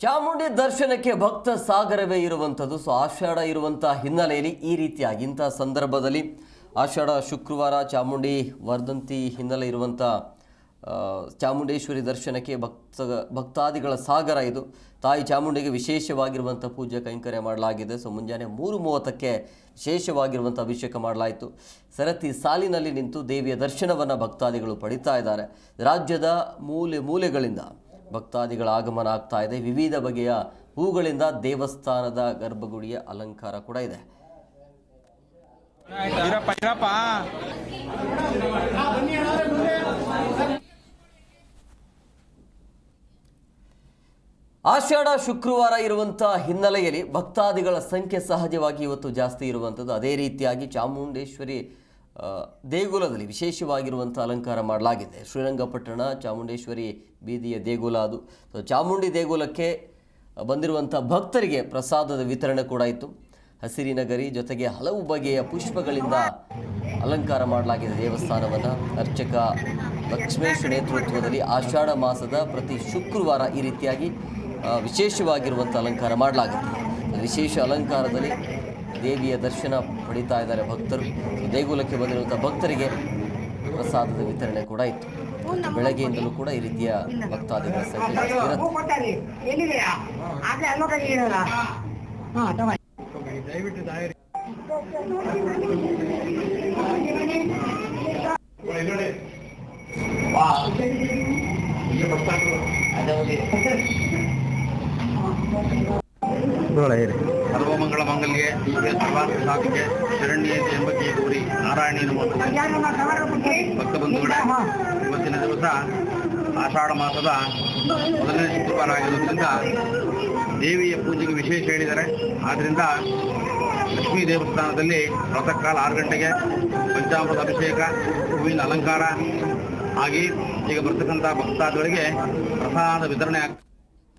ಚಾಮುಂಡಿ ದರ್ಶನಕ್ಕೆ ಭಕ್ತ ಸಾಗರವೇ ಇರುವಂಥದ್ದು. ಆಷಾಢ ಇರುವಂಥ ಹಿನ್ನೆಲೆಯಲ್ಲಿ ಈ ರೀತಿಯಾಗಿ ಇಂಥ ಸಂದರ್ಭದಲ್ಲಿ ಆಷಾಢ ಶುಕ್ರವಾರ ಚಾಮುಂಡಿ ವರ್ಧಂತಿ ಹಿನ್ನೆಲೆ ಇರುವಂಥ ಚಾಮುಂಡೇಶ್ವರಿ ದರ್ಶನಕ್ಕೆ ಭಕ್ತಾದಿಗಳ ಸಾಗರ ಇದು. ತಾಯಿ ಚಾಮುಂಡಿಗೆ ವಿಶೇಷವಾಗಿರುವಂಥ ಪೂಜೆ ಕೈಂಕರ್ಯ ಮಾಡಲಾಗಿದೆ. ಮುಂಜಾನೆ 3:30ಕ್ಕೆ ವಿಶೇಷವಾಗಿರುವಂಥ ಅಭಿಷೇಕ ಮಾಡಲಾಯಿತು. ಸರತಿ ಸಾಲಿನಲ್ಲಿ ನಿಂತು ದೇವಿಯ ದರ್ಶನವನ್ನು ಭಕ್ತಾದಿಗಳು ಪಡಿತಾ ಇದ್ದಾರೆ. ರಾಜ್ಯದ ಮೂಲೆ ಮೂಲೆಗಳಿಂದ ಭಕ್ತಾದಿಗಳ ಆಗಮನ ಆಗ್ತಾ ಇದೆ. ವಿವಿಧ ಬಗೆಯ ಹೂಗಳಿಂದ ದೇವಸ್ಥಾನದ ಗರ್ಭಗುಡಿಯ ಅಲಂಕಾರ ಕೂಡ ಇದೆ. ಆಷಾಢ ಶುಕ್ರವಾರ ಇರುವಂಥ ಹಿನ್ನೆಲೆಯಲ್ಲಿ ಭಕ್ತಾದಿಗಳ ಸಂಖ್ಯೆ ಸಹಜವಾಗಿ ಇವತ್ತು ಜಾಸ್ತಿ ಇರುವಂಥದ್ದು. ಅದೇ ರೀತಿಯಾಗಿ ಚಾಮುಂಡೇಶ್ವರಿ ದೇಗುಲದಲ್ಲಿ ವಿಶೇಷವಾಗಿರುವಂಥ ಅಲಂಕಾರ ಮಾಡಲಾಗಿದೆ. ಶ್ರೀರಂಗಪಟ್ಟಣ ಚಾಮುಂಡೇಶ್ವರಿ ಬೀದಿಯ ದೇಗುಲ ಅದು. ಚಾಮುಂಡಿ ದೇಗುಲಕ್ಕೆ ಬಂದಿರುವಂಥ ಭಕ್ತರಿಗೆ ಪ್ರಸಾದದ ವಿತರಣೆ ಕೂಡ ಇತ್ತು. ಹಸಿರಿನ ಗರಿ ಜೊತೆಗೆ ಹಲವು ಬಗೆಯ ಪುಷ್ಪಗಳಿಂದ ಅಲಂಕಾರ ಮಾಡಲಾಗಿದೆ ದೇವಸ್ಥಾನವನ್ನು. ಅರ್ಚಕ ಲಕ್ಷ್ಮೇಶ್ ನೇತೃತ್ವದಲ್ಲಿ ಆಷಾಢ ಮಾಸದ ಪ್ರತಿ ಶುಕ್ರವಾರ ಈ ರೀತಿಯಾಗಿ ವಿಶೇಷವಾಗಿರುವಂಥ ಅಲಂಕಾರ ಮಾಡಲಾಗುತ್ತೆ. ವಿಶೇಷ ಅಲಂಕಾರದಲ್ಲಿ ದೇವಿಯ ದರ್ಶನ ಪಡಿತಾ ಇದ್ದಾರೆ ಭಕ್ತರು. ದೇಗುಲಕ್ಕೆ ಬಂದಿರುವಂಥ ಭಕ್ತರಿಗೆ ಪ್ರಸಾದದ ವಿತರಣೆ ಕೂಡ ಇತ್ತು. ಬೆಳಗ್ಗೆಯಿಂದಲೂ ಕೂಡ ಈ ರೀತಿಯ ಭಕ್ತಾದಿಗಳ ಸಂಖ್ಯೆ ಸರ್ವಮಂಗಳ ಮಂಗಲ್ಗೆ ಸಾಕ್ಷಿಗೆ ಶರಣ್ಯ ಎಂಬಕ್ಕೆ ಗೌರಿ ನಾರಾಯಣಿ ಭಕ್ತ ಬಂಧುಗಳೇ, ಇವತ್ತಿನ ದಿವಸ ಆಷಾಢ ಮಾಸದ ಮೊದಲನೇ ಶುಕ್ರವಾರ ಆಗಿರೋದ್ರಿಂದ ದೇವಿಯ ಪೂಜೆಗೆ ವಿಶೇಷ ಹೇಳಿದ್ದಾರೆ. ಆದ್ದರಿಂದ ಲಕ್ಷ್ಮೀ ದೇವಸ್ಥಾನದಲ್ಲಿ ಪ್ರಾತಃ ಕಾಲ 6 ಗಂಟೆಗೆ ಪಂಚಾಮೃತ ಅಭಿಷೇಕ, ಹೂವಿನ ಅಲಂಕಾರ ಆಗಿ ಈಗ ಬರ್ತಕ್ಕಂಥ ಭಕ್ತಾದಿಗಳಿಗೆ ಪ್ರಸಾದ ವಿತರಣೆ ಆಗ್ತದೆ.